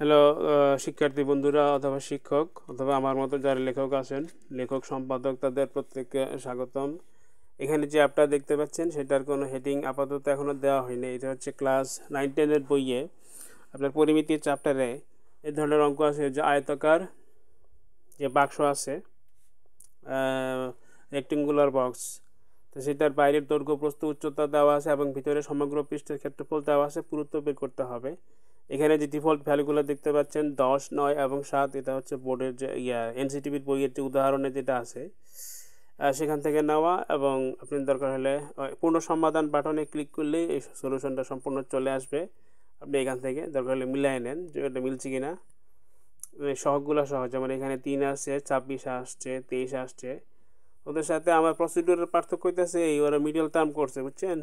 Hello শিক্ষার্থী বন্ধুরা অথবা শিক্ষক অথবা আমার মতো যারা লেখক আছেন, লেখক সম্পাদক, তাদের প্রত্যেককে স্বাগতম। এখানে যে অ্যাপটা দেখতে পাচ্ছেন সেটার কোনো হেডিং আপাতত এখনও দেওয়া হয়নি। এটা হচ্ছে ক্লাস 9-10-এর বইয়ে আপনার পরিমিতির চ্যাপ্টারে এই ধরনের অঙ্ক আছে যে আয়তাকার যে বাক্স আছে, রেক্টেঙ্গুলার বক্স, তো সেটার বাইরের দৈর্ঘ্য প্রস্থ উচ্চতা দেওয়া আছে এবং ভিতরে সমগ্র পৃষ্ঠের ক্ষেত্রফল দেওয়া আছে, পুরুত্ব বের করতে হবে। এখানে যে ডিফল্ট ভ্যালুগুলো দেখতে পাচ্ছেন 10, 9 এবং 7, এটা হচ্ছে বোর্ডের যে এনসিটিভির বইয়ের যে উদাহরণে যেটা আছে সেখান থেকে নেওয়া। এবং আপনি দরকার হলে পূর্ণ সমাধান বাটনে ক্লিক করলেই এই সলিউশনটা সম্পূর্ণ চলে আসবে। আপনি এখান থেকে দরকার হলে মিলাই নেন যে এটা মিলছে কিনা। সহগগুলো সহজ, যেমন এখানে 3 আসছে, 26 আসছে, 23 আসছে। ওদের সাথে আমার প্রসিডিউরের পার্থক্য হইতেছে এই, ওরা মিডল টার্ম করছে, বুঝছেন?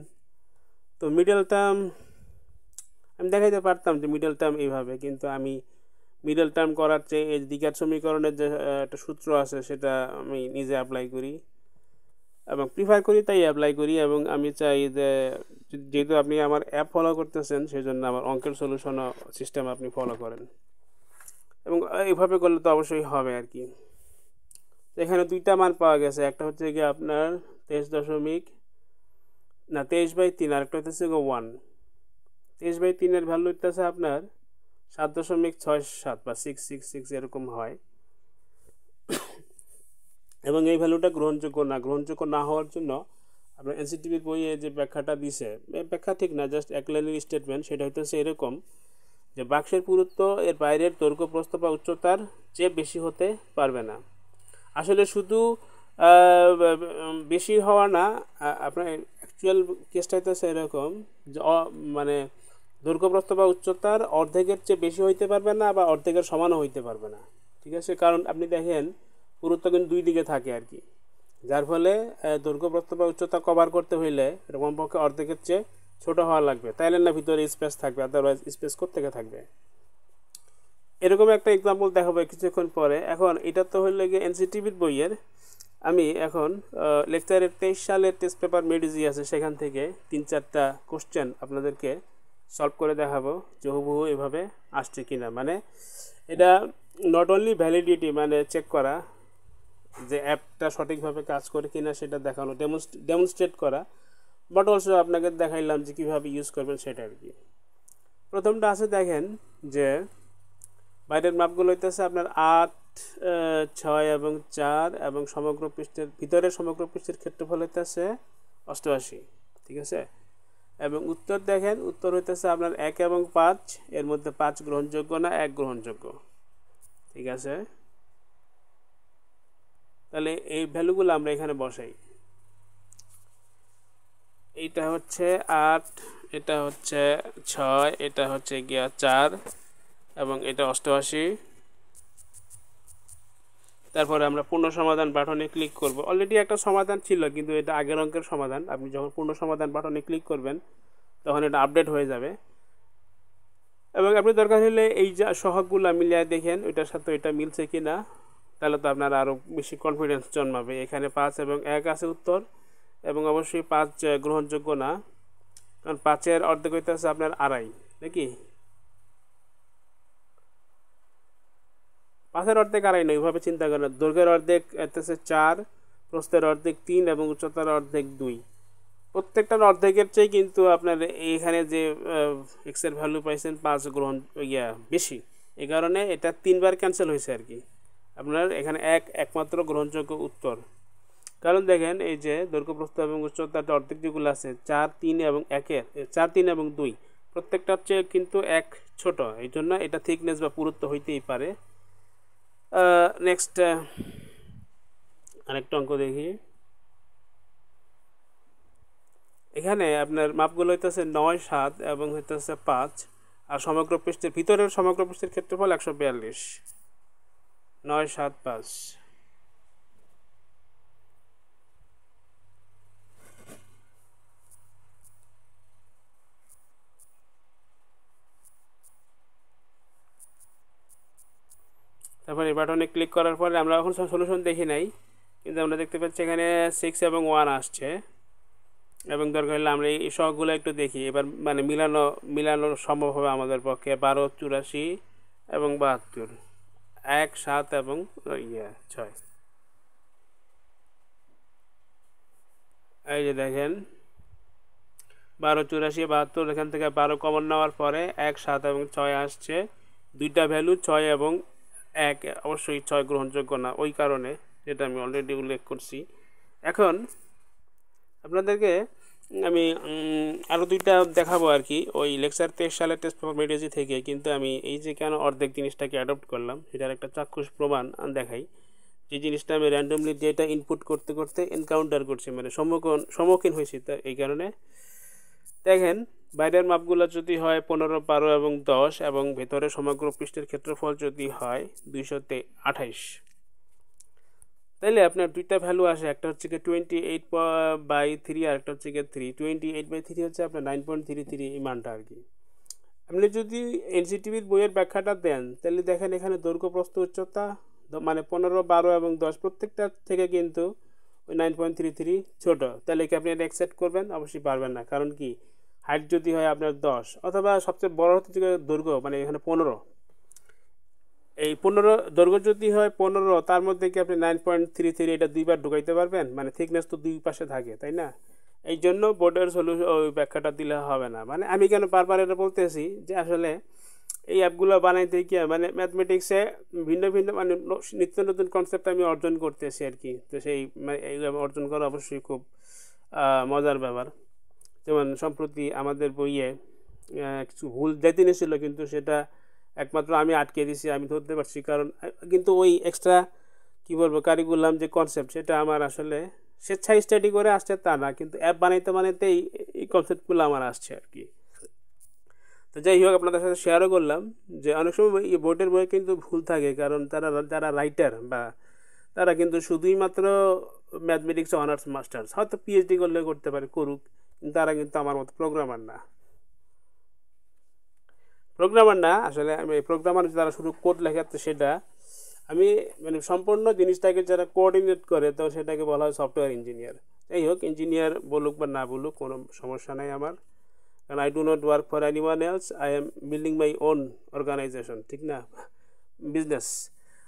তো মিডল টার্ম আমি দেখাইতে পারতাম যে মিডল টার্ম এইভাবে, কিন্তু আমি মিডল টার্ম করার চেয়ে এই দ্বিঘাত সমীকরণের যে একটা সূত্র আছে সেটা আমি নিজে অ্যাপ্লাই করি এবং প্রিফার করি, তাই অ্যাপ্লাই করি। এবং আমি চাই যে যেহেতু আপনি আমার অ্যাপ ফলো করতেছেন, সেই জন্য আমার অঙ্কের সলিউশন সিস্টেম আপনি ফলো করেন, এবং এইভাবে করলে তো অবশ্যই হবে আর কি। এখানে দুইটা মান পাওয়া গেছে, একটা হচ্ছে গিয়ে আপনার 23/3, আর একটা হচ্ছে 1। 23/3-এর ভ্যালু হইতেছে আপনার 7.67 বা 666 এরকম হয়, এবং এই ভ্যালুটা গ্রহণযোগ্য না হওয়ার জন্য আপনার এনসিটিভির বইয়ে যে ব্যাখ্যাটা দিছে, ব্যাখ্যা ঠিক না, জাস্ট এক লাইনের স্টেটমেন্ট, সেটা হইতেছে এরকম যে বাক্সের পুরুত্ব এর বাইরের দৈর্ঘ্য প্রস্থ বা উচ্চতার চেয়ে বেশি হতে পারবে না। আসলে শুধু বেশি হওয়া না, আপনার অ্যাকচুয়াল কেসটা হইতেছে এরকম যে মানে দৈর্ঘ্য প্রস্থ বা উচ্চতার অর্ধেকের চেয়ে বেশি হইতে পারবে না, বা অর্ধেকের সমানও হইতে পারবে না। ঠিক আছে, কারণ আপনি দেখেন পুরুত্ব কিন্তু দুই দিকে থাকে আর কি, যার ফলে দৈর্ঘ্য প্রস্থ বা উচ্চতা কভার করতে হইলে এটা কমপক্ষে অর্ধেকের চেয়ে ছোট হওয়া লাগবে, তাইলে না ভিতরে স্পেস থাকবে, আদারওয়াইজ স্পেস কোত্থেকে থাকবে। এরকম একটা এক্সাম্পল দেখাবো কিছুক্ষণ পরে। এখন এটা তো হইলে গিয়ে এনসিটিভির বইয়ের, আমি এখন লেকচারের 23 সালের টেস্ট পেপার মেডিজি আছে, সেখান থেকে 3-4টা কোশ্চেন আপনাদেরকে সলভ করে দেখাবো যে হুবহু এভাবে আসছে কিনা। মানে এটা নট অনলি ভ্যালিডিটি মানে চেক করা যে অ্যাপটা সঠিকভাবে কাজ করে কিনা সেটা দেখানো, ডেমনস্ট্রেট করা, বাট অলসো আপনাকে দেখাইলাম যে কীভাবে ইউজ করবেন সেটা আর কি। প্রথমটা আছে, দেখেন যে বাইরের মাপগুলো হইতেছে আপনার 8, 6 এবং 4, এবং সমগ্র পৃষ্ঠের ভিতরের সমগ্র পৃষ্ঠের ক্ষেত্রফল হইতেছে 88। ঠিক আছে, এবং উত্তর দেখেন, উত্তর হইতেছে আপনার 1 এবং 5, এর মধ্যে 5 গ্রহণযোগ্য না, 1 গ্রহণযোগ্য। ঠিক আছে, তাহলে এই ভ্যালুগুলো আমরা এখানে বসাই। এইটা হচ্ছে 8, এটা হচ্ছে 6, এটা হচ্ছে গিয়া 4, এবং এটা 88। তারপরে আমরা পূর্ণ সমাধান বাটনে ক্লিক করব। অলরেডি একটা সমাধান ছিল, কিন্তু এটা আগের অঙ্কের সমাধান। আপনি যখন পূর্ণ সমাধান বাটনে ক্লিক করবেন তখন এটা আপডেট হয়ে যাবে, এবং আপনি দরকার হলে এই যে সহগগুলো মিলিয়ে দেখেন ওইটার সাথে এটা মিলছে কি না, তাহলে তো আপনার আরও বেশি কনফিডেন্স জন্মাবে। এখানে 5 এবং 1 আছে উত্তর, এবং অবশ্যই 5 গ্রহণযোগ্য না, কারণ 5-এর অর্ধেক হইতেছে আপনার 2.5, নাকি? 5-এর অর্ধেক 2.5 না, ওইভাবে চিন্তা করেন। দৈর্ঘ্যের অর্ধেক হচ্ছে 4, প্রস্থের অর্ধেক 3, এবং উচ্চতার অর্ধেক 2। প্রত্যেকটার অর্ধেকের চেয়ে কিন্তু আপনার এইখানে যে এক্সের ভ্যালু পাইছেন 5 বেশি, এই কারণে এটা 3বার ক্যান্সেল হয়েছে আর কি। আপনার এখানে একমাত্র গ্রহণযোগ্য উত্তর, কারণ দেখেন এই যে দৈর্ঘ্য প্রস্থ এবং উচ্চতার অর্ধেক যেগুলো আছে 4, 3 এবং 4, 3 এবং 2, প্রত্যেকটার চেয়ে কিন্তু 1 ছোট, এই জন্য এটা থিকনেস বা পুরুত্ব হইতেই পারে। নেক্সট আরেকটা অঙ্ক দেখি। এখানে আপনার মাপগুলো হইতেছে 9, 7 এবং হইতেছে 5, আর সমগ্র পৃষ্ঠের ভিতরের সমগ্র পৃষ্ঠের ক্ষেত্রফল 142। 9, 7, 5। তারপর এই বাটনে ক্লিক করার পরে আমরা এখন সলিউশন দেখি নাই, কিন্তু আমরা দেখতে পাচ্ছি এখানে 6 এবং 1 আসছে, এবং দরকার হলে আমরা এই সহগুলো একটু দেখি এবার, মানে মিলানো সম্ভব হবে আমাদের পক্ষে। 12, 84, এবং 72, 1, 7 এবং 6। এই যে দেখেন 12, 84, 72, এখান থেকে 12 কমন নেওয়ার পরে 1, 7 এবং 6 আসছে। দুইটা ভ্যালু 6 এবং 1, অবশ্যই 6 গ্রহণযোগ্য না, ওই কারণে, যেটা আমি অলরেডি উল্লেখ করছি। এখন আপনাদেরকে আমি আরও দুইটা দেখাবো আর কি, ওই লেকচার 23 সালের টেস্ট পেপার মেডিজি থেকে, কিন্তু আমি এই যে কেন অর্ধেক জিনিসটাকে অ্যাডপ্ট করলাম সেটার একটা চাক্ষুষ প্রমাণ দেখাই। যে জিনিসটা আমি র্যান্ডমলি ডেটা ইনপুট করতে করতে এনকাউন্টার করছি, মানে সম্মুখীন হয়েছি, তা এই কারণে দেখেন বাইরের মাপগুলো যদি হয় 15, 12 এবং 10 এবং ভেতরে সমগ্র পৃষ্ঠের ক্ষেত্রফল যদি হয় 228, তাইলে আপনার দুইটা ভ্যালু আসে, একটা হচ্ছে কি 28/3 আর একটা হচ্ছে কি 3। 28/3 হচ্ছে আপনার 9.33 এই মানটা আর কি। আপনি যদি এনসিটিভির বইয়ের ব্যাখ্যাটা দেন তাহলে দেখেন এখানে দৈর্ঘ্য প্রস্থ উচ্চতা মানে 15, 12 এবং 10 প্রত্যেকটা থেকে কিন্তু ওই 9.33 ছোট, তাহলে কি আপনি এটা অ্যাকসেপ্ট করবেন? অবশ্যই পারবেন না। কারণ কি, হাইট যদি হয় আপনার 10 অথবা সবচেয়ে বড় হচ্ছে দৈর্ঘ্য, মানে এখানে 15, এই 15 দৈর্ঘ্য যদি হয় 15, তার মধ্যে কি আপনি 9.33 এটা দুইবার ঢুকাইতে পারবেন? মানে থিকনেস তো দুই পাশে থাকে, তাই না? এই জন্য বোর্ডের সলিউশন ওই ব্যাখ্যাটা দিলে হবে না। মানে আমি কেন বারবার এটা বলতেছি যে আসলে এই অ্যাপগুলো বানাইতে গিয়ে মানে ম্যাথমেটিক্সে ভিন্ন ভিন্ন মানে নিত্য নতুন কনসেপ্ট আমি অর্জন করতেছি আর কি। তো সেই এইভাবে অর্জন করা অবশ্যই খুব মজার ব্যাপার। যেমন সম্প্রতি আমাদের বইয়ে কিছু ভুল যেদিনই ছিল, কিন্তু সেটা একমাত্র আমি আটকে দিছি, আমি ধরতে পারছি। কারণ কিন্তু ওই এক্সট্রা কী বলবো কারিকুলাম যে কনসেপ্ট, সেটা আমার আসলে স্বেচ্ছায় স্টাডি করে আসছে তা না, কিন্তু অ্যাপ বানাইতেই এই কনসেপ্টগুলো আমার আসছে আর কি। তো যাই হোক, আপনাদের সাথে শেয়ারও করলাম যে অনেক সময় এই বোর্ডের বইয়ে কিন্তু ভুল থাকে, কারণ যারা রাইটার বা তারা কিন্তু শুধুই মাত্র ম্যাথমেটিক্স অনার্স মাস্টার্স, হয়তো পিএইচডি করলে করতে পারে, করুক, কিন্তু তারা কিন্তু আমার মতো প্রোগ্রামার না আসলে। আমি প্রোগ্রামার যারা শুধু কোড লেখাতে, সেটা আমি মানে সম্পূর্ণ জিনিসটাকে যারা কোঅর্ডিনেট করে, তো সেটাকে বলা হয় সফটওয়্যার ইঞ্জিনিয়ার। যাই হোক, ইঞ্জিনিয়ার বলুক বা না বলুক, কোনো সমস্যা নাই আমার, কারণ I do not work for anyone else, I am building my own organisation, ঠিক না, বিজনেস।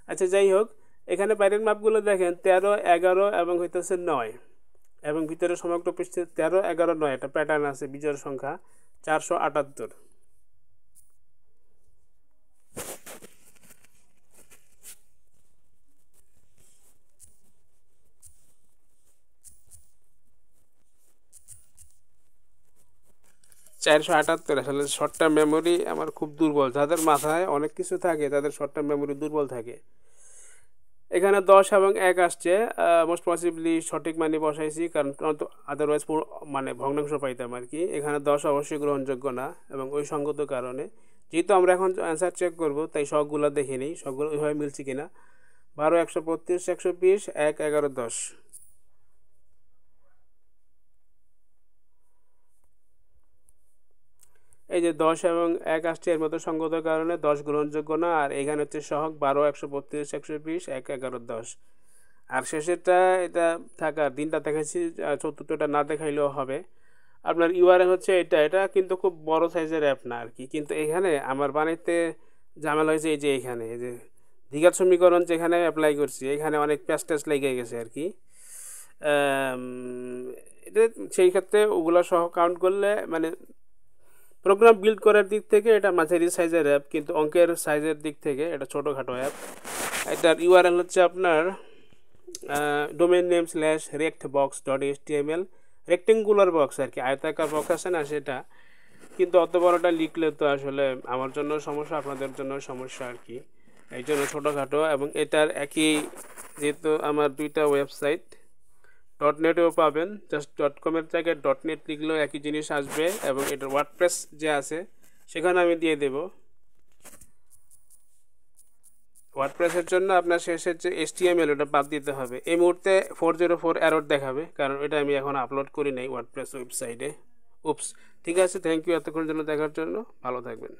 আচ্ছা, যাই হোক, এখানে বাইরের মাপগুলো দেখেন 13, 11 এবং হইতেছে 9, এবং ভিতরে সমগ্র পৃষ্ঠে 13, 11, 9 একটা প্যাটার্ন আছে, বিজয়ের সংখ্যা 478। আসলে শর্ট টার্ম মেমোরি আমার খুব দুর্বল। যাদের মাথায় অনেক কিছু থাকে তাদের শর্ট টার্ম মেমোরি দুর্বল থাকে। এখানে 10 এবং 1 আসছে, মোস্ট পসিবলি সঠিক মানে বসাইছি, কারণ আদারওয়াইজ মানে ভগ্নাংশ পাইতাম আর কি। এখানে 10 অবশ্যই গ্রহণযোগ্য না, এবং ওই সঙ্গত কারণে, যেহেতু আমরা এখন অ্যান্সার চেক করব, তাই সবগুলো দেখে নিই সবগুলো ওইভাবে মিলছে কিনা। 12, 132, 120, 1, 11, 10। এই যে 10 এবং 1 আসছে, এর মধ্যে সঙ্গত কারণে 10 গ্রহণযোগ্য না। আর এখানে হচ্ছে সহগ 12, 132, 120, 1, 11, 10। আর শেষেরটা এটা থাকার দিনটা দেখাচ্ছি, চতুর্থটা না দেখাইলেও হবে। আপনার ইউআরএল হচ্ছে এটা কিন্তু খুব বড় সাইজের অ্যাপ না আর কি, কিন্তু এখানে আমার বানাইতে ঝামেলা হয়েছে। এই যে এখানে এই যে দ্বিঘাত সমীকরণ যেখানে অ্যাপ্লাই করছি, এখানে অনেক প্যাচ লেগে গেছে আর কি। এটা সেই ক্ষেত্রে ওগুলো সহ কাউন্ট করলে মানে প্রোগ্রাম বিল্ড করার দিক থেকে এটা মাঝারি সাইজের অ্যাপ, কিন্তু অঙ্কের সাইজের দিক থেকে এটা ছোটোখাটো অ্যাপ। এটার ইউআরএল হচ্ছে আপনার domain name /rectbox.html, rectangular box আর কি, আয়তাকার বক্স আছে না সেটা। কিন্তু অত বড়টা লিখলে তো আসলে আমার জন্য সমস্যা, আপনাদের জন্য সমস্যা আর কি, এই জন্য ছোটোখাটো। এবং এটার একই, যেহেতু আমার দুইটা ওয়েবসাইট, .netও পাবেন, জাস্ট .com-এর জায়গায় .net লিখলেও একই জিনিস আসবে, এবং এটার ওয়ার্ডপ্রেস যে আছে সেখানে আমি দিয়ে দেব। ওয়ার্ডপ্রেসের জন্য আপনার শেষের যে HTML ওটা বাদ দিতে হবে। এই মুহূর্তে 404 এরর দেখাবে, কারণ এটা আমি এখন আপলোড করি নাই ওয়ার্ডপ্রেস ওয়েবসাইটে। উপস, ঠিক আছে, থ্যাংক ইউ এতক্ষণ জন্য দেখার জন্য, ভালো থাকবেন।